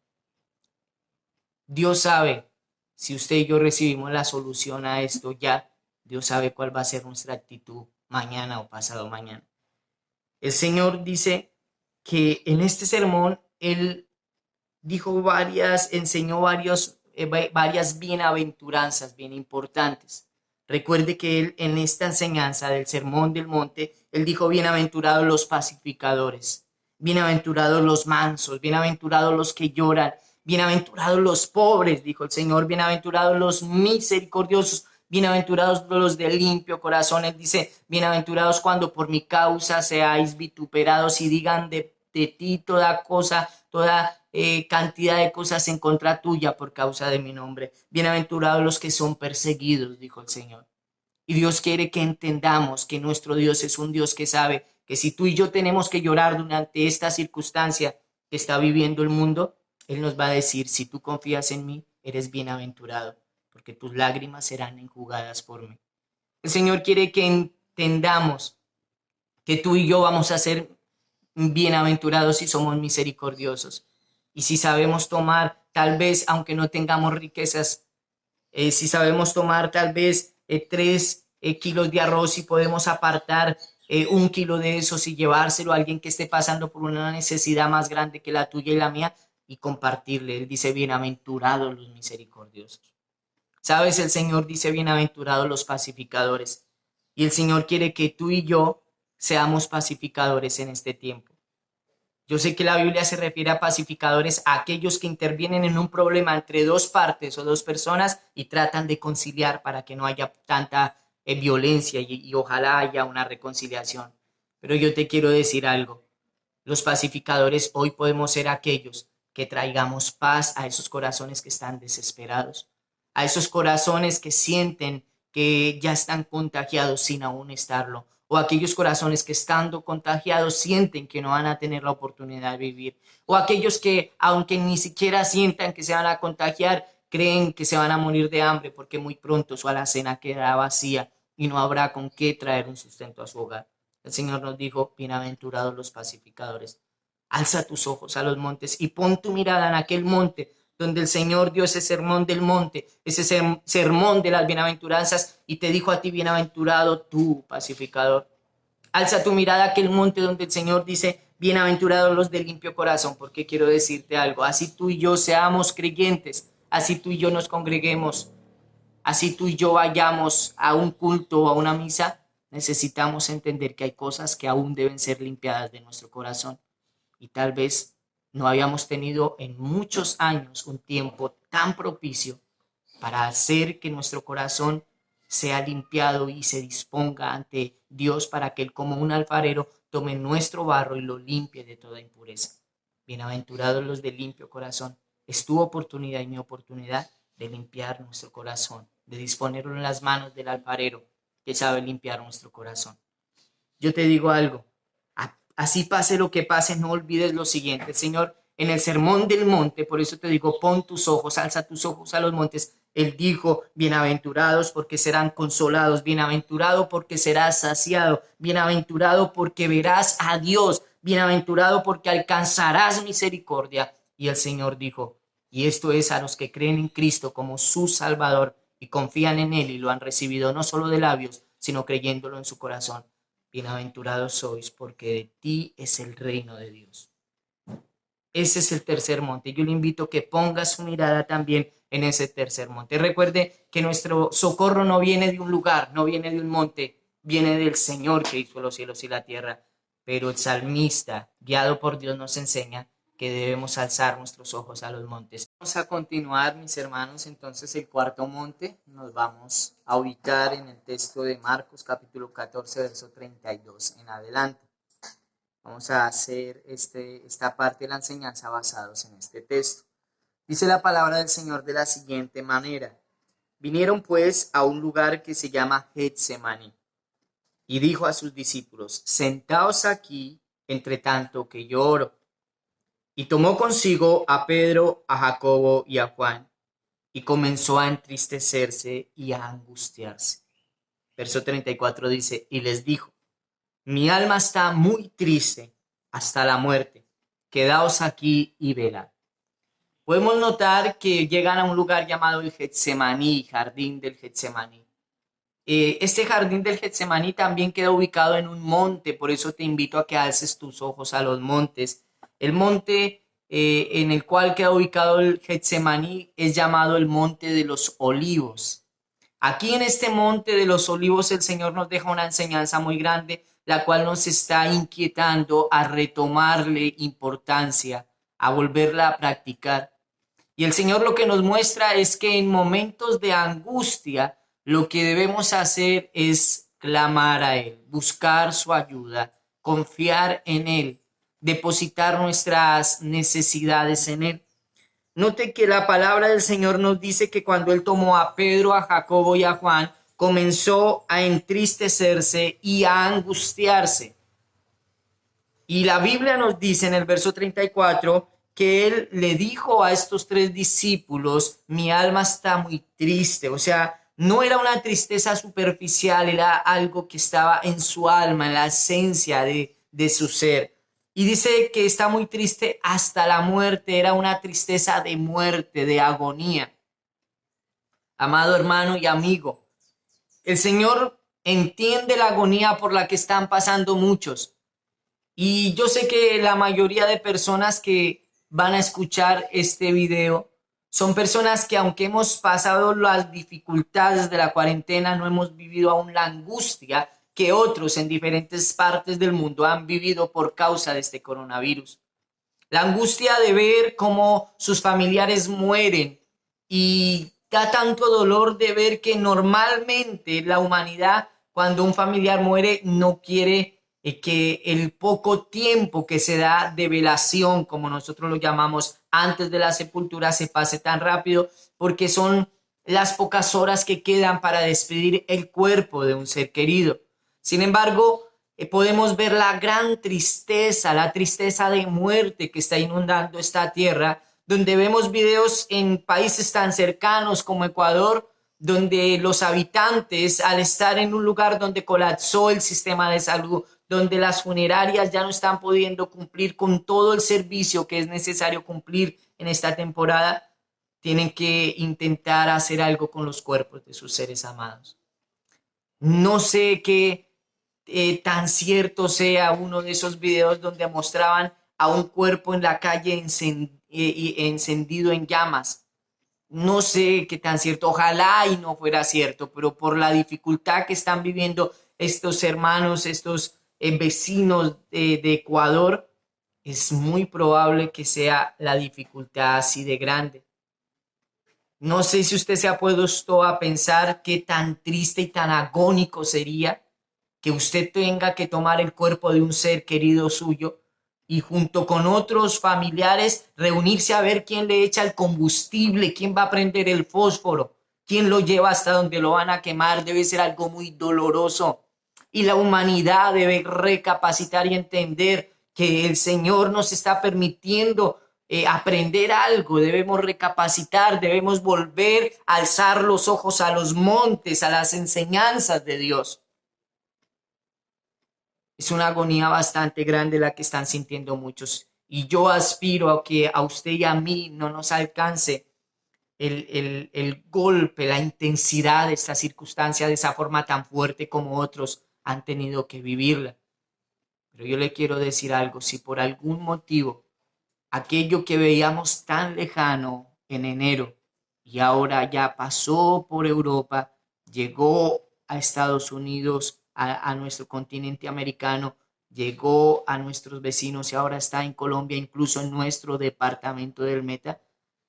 Dios sabe, si usted y yo recibimos la solución a esto ya, Dios sabe cuál va a ser nuestra actitud mañana o pasado mañana. El Señor dice que en este sermón Él enseñó varias bienaventuranzas bien importantes. Recuerde que Él en esta enseñanza del Sermón del Monte, Él dijo, bienaventurados los pacificadores, bienaventurados los mansos, bienaventurados los que lloran, bienaventurados los pobres, dijo el Señor, bienaventurados los misericordiosos, bienaventurados los de limpio corazón. Él dice, bienaventurados cuando por mi causa seáis vituperados y digan de ti toda cosa, toda cantidad de cosas en contra tuya por causa de mi nombre. Bienaventurados los que son perseguidos, dijo el Señor. Y Dios quiere que entendamos que nuestro Dios es un Dios que sabe que si tú y yo tenemos que llorar durante esta circunstancia que está viviendo el mundo, Él nos va a decir, si tú confías en mí, eres bienaventurado, porque tus lágrimas serán enjugadas por mí. El Señor quiere que entendamos que tú y yo vamos a ser bienaventurados si somos misericordiosos. Y si sabemos tomar, tal vez, aunque no tengamos riquezas, si sabemos tomar tal vez 3 kilos de arroz y podemos apartar 1 kilo de esos y llevárselo a alguien que esté pasando por una necesidad más grande que la tuya y la mía y compartirle. Él dice, bienaventurados los misericordiosos. Sabes, el Señor dice, bienaventurados los pacificadores. Y el Señor quiere que tú y yo seamos pacificadores en este tiempo. Yo sé que la Biblia se refiere a pacificadores, a aquellos que intervienen en un problema entre dos partes o dos personas y tratan de conciliar para que no haya tanta violencia y ojalá haya una reconciliación. Pero yo te quiero decir algo. Los pacificadores hoy podemos ser aquellos que traigamos paz a esos corazones que están desesperados, a esos corazones que sienten que ya están contagiados sin aún estarlo, o aquellos corazones que estando contagiados sienten que no van a tener la oportunidad de vivir, o aquellos que aunque ni siquiera sientan que se van a contagiar, creen que se van a morir de hambre porque muy pronto su alacena quedará vacía y no habrá con qué traer un sustento a su hogar. El Señor nos dijo, bienaventurados los pacificadores. Alza tus ojos a los montes y pon tu mirada en aquel monte donde el Señor dio ese sermón del monte, ese sermón de las bienaventuranzas y te dijo a ti, bienaventurado tú, pacificador. Alza tu mirada a aquel monte donde el Señor dice, bienaventurados los de limpio corazón, porque quiero decirte algo, así tú y yo seamos creyentes, así tú y yo nos congreguemos, así tú y yo vayamos a un culto o a una misa, necesitamos entender que hay cosas que aún deben ser limpiadas de nuestro corazón y tal vez no habíamos tenido en muchos años un tiempo tan propicio para hacer que nuestro corazón sea limpiado y se disponga ante Dios para que Él, como un alfarero, tome nuestro barro y lo limpie de toda impureza. Bienaventurados los de limpio corazón. Es tu oportunidad y mi oportunidad de limpiar nuestro corazón, de disponerlo en las manos del alfarero que sabe limpiar nuestro corazón. Yo te digo algo, así pase lo que pase, no olvides lo siguiente. El Señor, en el sermón del monte, por eso te digo, pon tus ojos, alza tus ojos a los montes. Él dijo, bienaventurados porque serán consolados, bienaventurado porque serás saciado, bienaventurado porque verás a Dios, bienaventurado porque alcanzarás misericordia. Y el Señor dijo, y esto es a los que creen en Cristo como su Salvador y confían en Él y lo han recibido no solo de labios, sino creyéndolo en su corazón. Bienaventurados sois, porque de ti es el reino de Dios. Ese es el tercer monte. Yo le invito a que ponga su mirada también en ese tercer monte. Recuerde que nuestro socorro no viene de un lugar, no viene de un monte, viene del Señor que hizo los cielos y la tierra. Pero el salmista, guiado por Dios, nos enseña que debemos alzar nuestros ojos a los montes. Vamos a continuar, mis hermanos, entonces el cuarto monte. Nos vamos a ubicar en el texto de Marcos, capítulo 14, verso 32 en adelante. Vamos a hacer esta parte de la enseñanza basados en este texto. Dice la palabra del Señor de la siguiente manera. Vinieron pues a un lugar que se llama Getsemaní y dijo a sus discípulos, sentaos aquí entre tanto que yo oro. Y tomó consigo a Pedro, a Jacobo y a Juan y comenzó a entristecerse y a angustiarse. Verso 34 dice, y les dijo, mi alma está muy triste hasta la muerte. Quedaos aquí y velad. Podemos notar que llegan a un lugar llamado el Getsemaní, jardín del Getsemaní. Este jardín del Getsemaní también queda ubicado en un monte, por eso te invito a que alces tus ojos a los montes. El monte en el cual queda ubicado el Getsemaní es llamado el Monte de los Olivos. Aquí en este Monte de los Olivos el Señor nos deja una enseñanza muy grande, la cual nos está inquietando a retomarle importancia, a volverla a practicar. Y el Señor lo que nos muestra es que en momentos de angustia lo que debemos hacer es clamar a Él, buscar su ayuda, confiar en Él, depositar nuestras necesidades en Él. Note que la palabra del Señor nos dice que cuando Él tomó a Pedro, a Jacobo y a Juan, comenzó a entristecerse y a angustiarse. Y la Biblia nos dice en el verso 34 que Él le dijo a estos tres discípulos, mi alma está muy triste. O sea, no era una tristeza superficial, era algo que estaba en su alma, en la esencia de su ser. Y dice que está muy triste hasta la muerte, era una tristeza de muerte, de agonía. Amado hermano y amigo, el Señor entiende la agonía por la que están pasando muchos. Y yo sé que la mayoría de personas que van a escuchar este video son personas que aunque hemos pasado las dificultades de la cuarentena, no hemos vivido aún la angustia que otros en diferentes partes del mundo han vivido por causa de este coronavirus. La angustia de ver cómo sus familiares mueren y da tanto dolor de ver que normalmente la humanidad, cuando un familiar muere, no quiere que el poco tiempo que se da de velación, como nosotros lo llamamos, antes de la sepultura se pase tan rápido, porque son las pocas horas que quedan para despedir el cuerpo de un ser querido. Sin embargo, podemos ver la gran tristeza, la tristeza de muerte que está inundando esta tierra, donde vemos videos en países tan cercanos como Ecuador, donde los habitantes, al estar en un lugar donde colapsó el sistema de salud, donde las funerarias ya no están pudiendo cumplir con todo el servicio que es necesario cumplir en esta temporada, tienen que intentar hacer algo con los cuerpos de sus seres amados. No sé qué tan cierto sea uno de esos videos donde mostraban a un cuerpo en la calle encendido en llamas. No sé qué tan cierto, ojalá y no fuera cierto, pero por la dificultad que están viviendo estos hermanos, estos vecinos de Ecuador, es muy probable que sea la dificultad así de grande. No sé si usted se ha puesto a pensar qué tan triste y tan agónico sería que usted tenga que tomar el cuerpo de un ser querido suyo y junto con otros familiares reunirse a ver quién le echa el combustible, quién va a prender el fósforo, quién lo lleva hasta donde lo van a quemar. Debe ser algo muy doloroso. Y la humanidad debe recapacitar y entender que el Señor nos está permitiendo aprender algo. Debemos recapacitar, debemos volver a alzar los ojos a los montes, a las enseñanzas de Dios. Es una agonía bastante grande la que están sintiendo muchos. Y yo aspiro a que a usted y a mí no nos alcance el golpe, la intensidad de esta circunstancia de esa forma tan fuerte como otros han tenido que vivirla. Pero yo le quiero decir algo, si por algún motivo aquello que veíamos tan lejano en enero y ahora ya pasó por Europa, llegó a Estados Unidos, a nuestro continente americano, llegó a nuestros vecinos y ahora está en Colombia, incluso en nuestro departamento del Meta.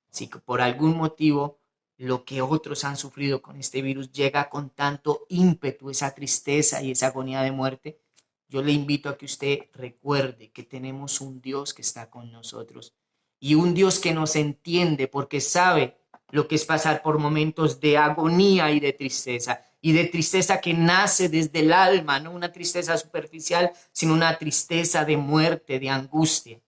Si por algún motivo lo que otros han sufrido con este virus llega con tanto ímpetu, esa tristeza y esa agonía de muerte, yo le invito a que usted recuerde que tenemos un Dios que está con nosotros y un Dios que nos entiende porque sabe lo que es pasar por momentos de agonía y de tristeza que nace desde el alma, no una tristeza superficial, sino una tristeza de muerte, de angustia.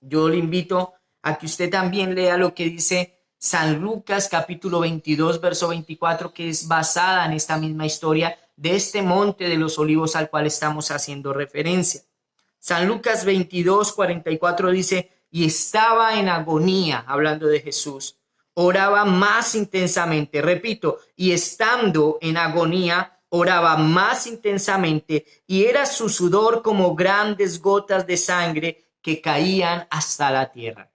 Yo le invito a que usted también lea lo que dice San Lucas capítulo 22, verso 24, que es basada en esta misma historia de este monte de los olivos al cual estamos haciendo referencia. San Lucas 22, 44 dice, y estaba en agonía, hablando de Jesús, oraba más intensamente, repito, y estando en agonía, oraba más intensamente, y era su sudor como grandes gotas de sangre que caían hasta la tierra.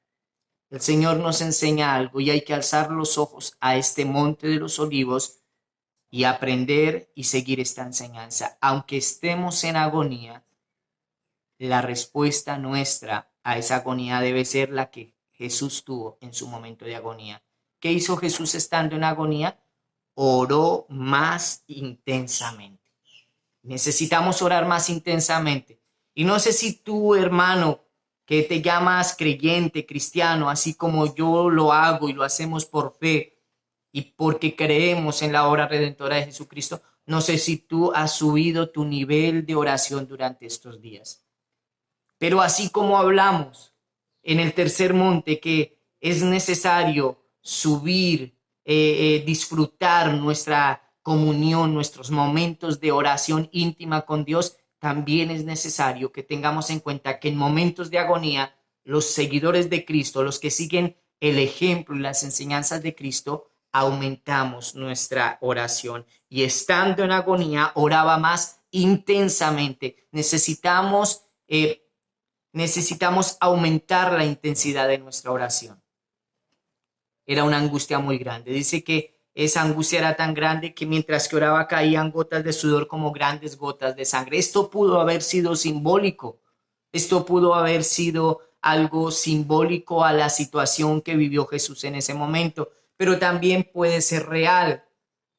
El Señor nos enseña algo y hay que alzar los ojos a este monte de los olivos y aprender y seguir esta enseñanza. Aunque estemos en agonía, la respuesta nuestra a esa agonía debe ser la que Jesús tuvo en su momento de agonía. ¿Qué hizo Jesús estando en agonía? Oró más intensamente. Necesitamos orar más intensamente. Y no sé si tú, hermano, que te llamas creyente, cristiano, así como yo lo hago y lo hacemos por fe y porque creemos en la obra redentora de Jesucristo, no sé si tú has subido tu nivel de oración durante estos días. Pero así como hablamos en el tercer monte que es necesario subir, disfrutar nuestra comunión, nuestros momentos de oración íntima con Dios, también es necesario que tengamos en cuenta que en momentos de agonía, los seguidores de Cristo, los que siguen el ejemplo y las enseñanzas de Cristo, aumentamos nuestra oración. Y estando en agonía, oraba más intensamente. Necesitamos aumentar la intensidad de nuestra oración. Era una angustia muy grande. Dice que esa angustia era tan grande que mientras que oraba caían gotas de sudor como grandes gotas de sangre. Esto pudo haber sido simbólico. Esto pudo haber sido algo simbólico a la situación que vivió Jesús en ese momento, pero también puede ser real.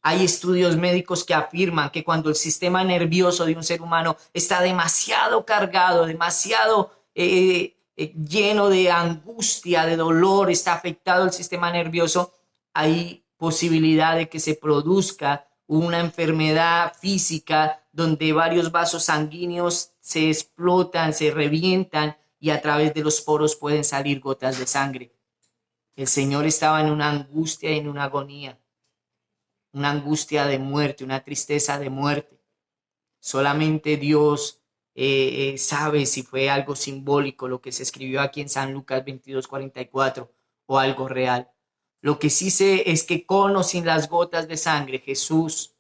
Hay estudios médicos que afirman que cuando el sistema nervioso de un ser humano está demasiado cargado, demasiado lleno de angustia, de dolor, está afectado el sistema nervioso, hay posibilidad de que se produzca una enfermedad física donde varios vasos sanguíneos se explotan, se revientan y a través de los poros pueden salir gotas de sangre. El Señor estaba en una angustia y en una agonía, una angustia de muerte, una tristeza de muerte. Solamente Dios sabe si fue algo simbólico lo que se escribió aquí en San Lucas 22:44 o algo real. Lo que sí sé es que con o sin las gotas de sangre, Jesús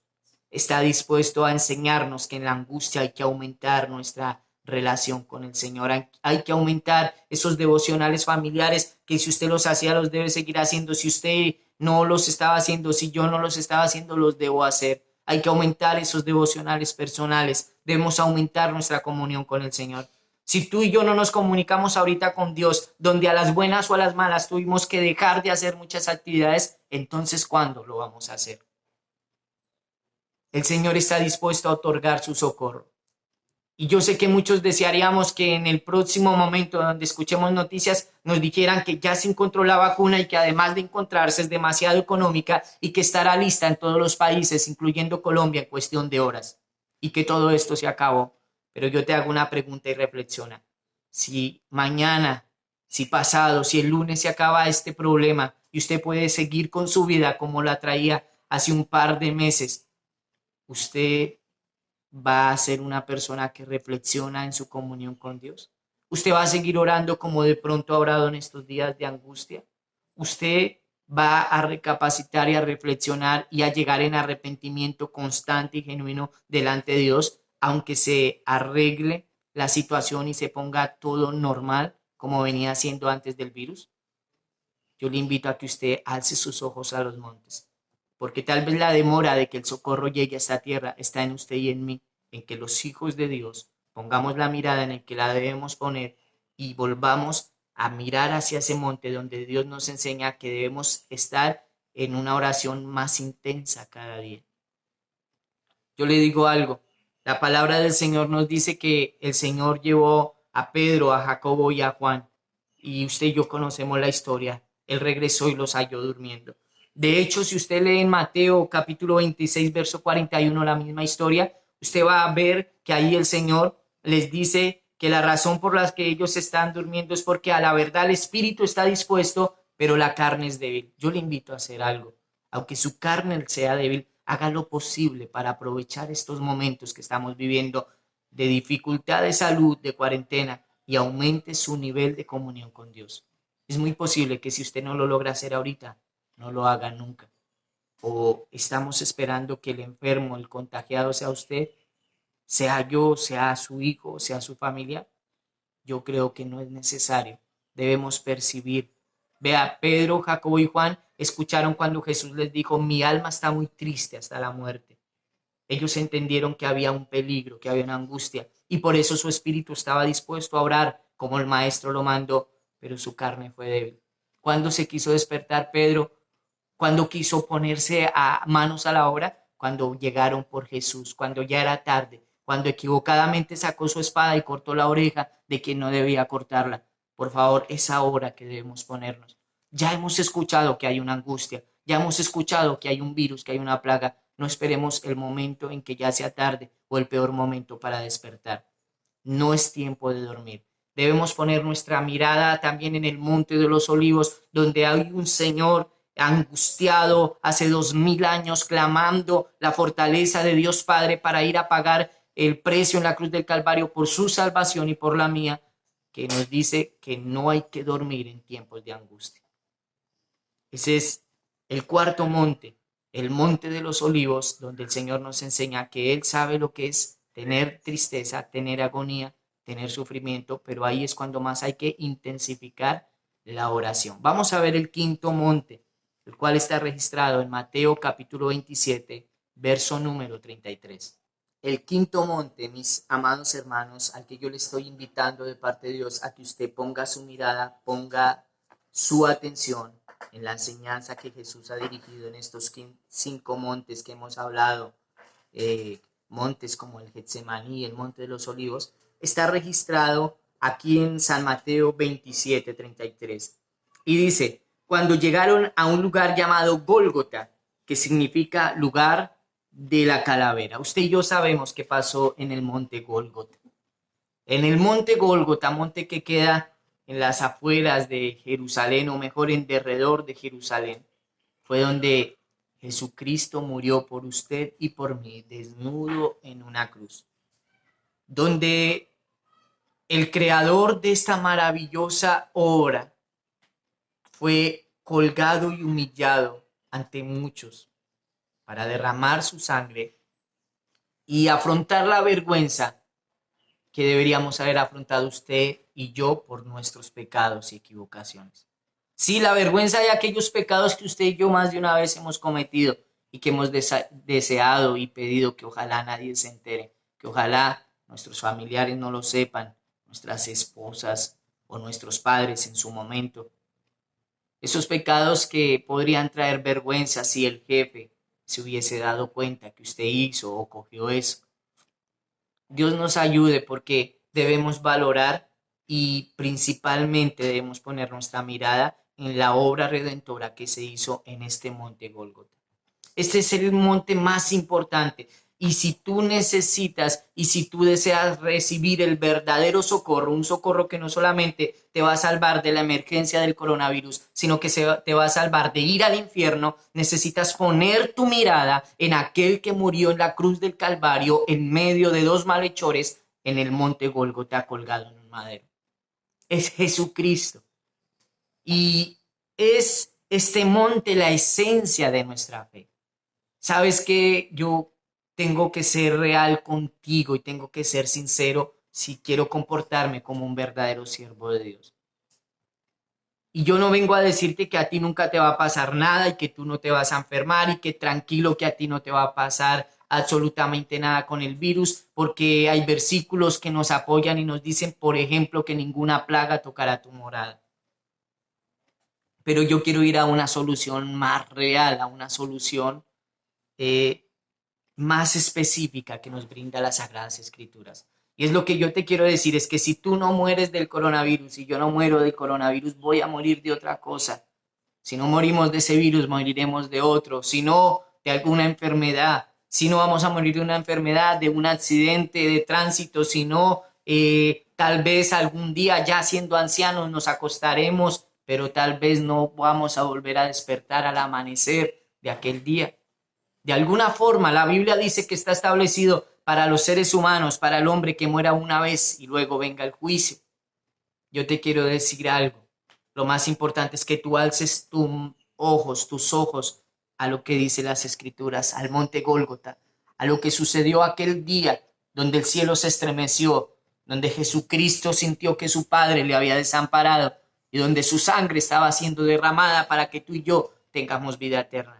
está dispuesto a enseñarnos que en la angustia hay que aumentar nuestra relación con el Señor. Hay que aumentar esos devocionales familiares que si usted los hacía, los debe seguir haciendo. Si usted no los estaba haciendo, si yo no los estaba haciendo, los debo hacer. Hay que aumentar esos devocionales personales. Debemos aumentar nuestra comunión con el Señor. Si tú y yo no nos comunicamos ahorita con Dios, donde a las buenas o a las malas tuvimos que dejar de hacer muchas actividades, entonces ¿cuándo lo vamos a hacer? El Señor está dispuesto a otorgar su socorro. Y yo sé que muchos desearíamos que en el próximo momento donde escuchemos noticias nos dijeran que ya se encontró la vacuna y que además de encontrarse es demasiado económica y que estará lista en todos los países, incluyendo Colombia, en cuestión de horas. Y que todo esto se acabó. Pero yo te hago una pregunta y reflexiona. Si mañana, si pasado, si el lunes se acaba este problema y usted puede seguir con su vida como la traía hace un par de meses, ¿usted va a ser una persona que reflexiona en su comunión con Dios? ¿Usted va a seguir orando como de pronto ha orado en estos días de angustia? ¿Usted va a recapacitar y a reflexionar y a llegar en arrepentimiento constante y genuino delante de Dios, aunque se arregle la situación y se ponga todo normal como venía siendo antes del virus? Yo le invito a que usted alce sus ojos a los montes, porque tal vez la demora de que el socorro llegue a esta tierra está en usted y en mí, en que los hijos de Dios pongamos la mirada en el que la debemos poner y volvamos a mirar hacia ese monte donde Dios nos enseña que debemos estar en una oración más intensa cada día. Yo le digo algo, la palabra del Señor nos dice que el Señor llevó a Pedro, a Jacobo y a Juan, y usted y yo conocemos la historia. Él regresó y los halló durmiendo. De hecho, si usted lee en Mateo capítulo 26, verso 41, la misma historia, usted va a ver que ahí el Señor les dice que la razón por la que ellos están durmiendo es porque a la verdad el espíritu está dispuesto, pero la carne es débil. Yo le invito a hacer algo. Aunque su carne sea débil, haga lo posible para aprovechar estos momentos que estamos viviendo de dificultad de salud, de cuarentena, y aumente su nivel de comunión con Dios. Es muy posible que si usted no lo logra hacer ahorita, no lo haga nunca. O estamos esperando que el enfermo, el contagiado sea usted, sea yo, sea su hijo, sea su familia. Yo creo que no es necesario. Debemos percibir. Vea, Pedro, Jacobo y Juan escucharon cuando Jesús les dijo, mi alma está muy triste hasta la muerte. Ellos entendieron que había un peligro, que había una angustia, y por eso su espíritu estaba dispuesto a orar como el maestro lo mandó, pero su carne fue débil. Cuando se quiso despertar Pedro, cuando quiso ponerse a manos a la obra, cuando llegaron por Jesús, cuando ya era tarde, cuando equivocadamente sacó su espada y cortó la oreja de quien no debía cortarla. Por favor, es ahora que debemos ponernos. Ya hemos escuchado que hay una angustia, ya hemos escuchado que hay un virus, que hay una plaga. No esperemos el momento en que ya sea tarde o el peor momento para despertar. No es tiempo de dormir. Debemos poner nuestra mirada también en el Monte de los Olivos, donde hay un Señor angustiado hace 2000 años, clamando la fortaleza de Dios Padre para ir a pagar el precio en la cruz del Calvario por su salvación y por la mía, que nos dice que no hay que dormir en tiempos de angustia. Ese es el cuarto monte, el Monte de los Olivos, donde el Señor nos enseña que Él sabe lo que es tener tristeza, tener agonía, tener sufrimiento, pero ahí es cuando más hay que intensificar la oración. Vamos a ver el quinto monte, el cual está registrado en Mateo capítulo 27, verso número 33. El quinto monte, mis amados hermanos, al que yo le estoy invitando de parte de Dios a que usted ponga su mirada, ponga su atención en la enseñanza que Jesús ha dirigido en estos 5 montes que hemos hablado, montes como el Getsemaní, el Monte de los Olivos, está registrado aquí en San Mateo 27, 33. Y dice, cuando llegaron a un lugar llamado Gólgota, que significa lugar de la calavera. Usted y yo sabemos qué pasó en el monte Gólgota. En el monte Gólgota, monte que queda en las afueras de Jerusalén, o mejor en derredor de Jerusalén, fue donde Jesucristo murió por usted y por mí, desnudo en una cruz. Donde el creador de esta maravillosa obra fue colgado y humillado ante muchos para derramar su sangre y afrontar la vergüenza que deberíamos haber afrontado usted y yo por nuestros pecados y equivocaciones. Sí, la vergüenza de aquellos pecados que usted y yo más de una vez hemos cometido y que hemos deseado y pedido que ojalá nadie se entere, que ojalá nuestros familiares no lo sepan, nuestras esposas o nuestros padres en su momento. Esos pecados que podrían traer vergüenza si el jefe se hubiese dado cuenta que usted hizo o cogió eso. Dios nos ayude porque debemos valorar y principalmente debemos poner nuestra mirada en la obra redentora que se hizo en este monte Gólgota. Este es el monte más importante. Y si tú necesitas y si tú deseas recibir el verdadero socorro, un socorro que no solamente te va a salvar de la emergencia del coronavirus, sino que te va a salvar de ir al infierno, necesitas poner tu mirada en aquel que murió en la cruz del Calvario en medio de dos malhechores en el monte Gólgota colgado en un madero. Es Jesucristo. Y es este monte la esencia de nuestra fe. Sabes que yo tengo que ser real contigo y tengo que ser sincero si quiero comportarme como un verdadero siervo de Dios. Y yo no vengo a decirte que a ti nunca te va a pasar nada y que tú no te vas a enfermar y que tranquilo que a ti no te va a pasar absolutamente nada con el virus, porque hay versículos que nos apoyan y nos dicen, por ejemplo, que ninguna plaga tocará tu morada. Pero yo quiero ir a una solución más real, a una solución más específica que nos brinda las Sagradas Escrituras. Y es lo que yo te quiero decir, es que si tú no mueres del coronavirus y yo no muero del coronavirus, voy a morir de otra cosa. Si no morimos de ese virus, moriremos de otro. Si no, de alguna enfermedad. Si no, vamos a morir de una enfermedad, de un accidente de tránsito. Si no, tal vez algún día ya siendo ancianos nos acostaremos, pero tal vez no vamos a volver a despertar al amanecer de aquel día. De alguna forma, la Biblia dice que está establecido para los seres humanos, para el hombre que muera una vez y luego venga el juicio. Yo te quiero decir algo. Lo más importante es que tú alces tus ojos a lo que dice las Escrituras, al monte Gólgota, a lo que sucedió aquel día donde el cielo se estremeció, donde Jesucristo sintió que su Padre le había desamparado y donde su sangre estaba siendo derramada para que tú y yo tengamos vida eterna.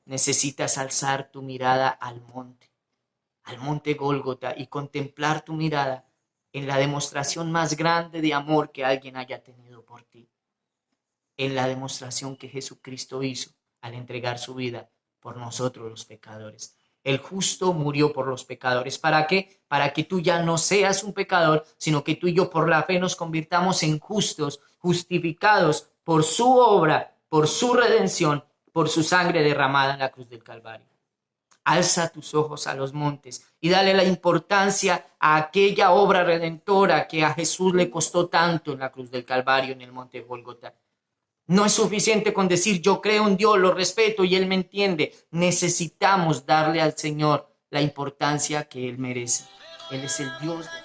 Necesitas alzar tu mirada al monte Gólgota y contemplar tu mirada en la demostración más grande de amor que alguien haya tenido por ti, en la demostración que Jesucristo hizo al entregar su vida por nosotros los pecadores. El justo murió por los pecadores. ¿Para qué? Para que tú ya no seas un pecador, sino que tú y yo por la fe nos convirtamos en justos, justificados por su obra, por su redención, por su sangre derramada en la cruz del Calvario. Alza tus ojos a los montes y dale la importancia a aquella obra redentora que a Jesús le costó tanto en la cruz del Calvario, en el monte Gólgota. No es suficiente con decir yo creo en Dios, lo respeto y Él me entiende. Necesitamos darle al Señor la importancia que Él merece. Él es el Dios de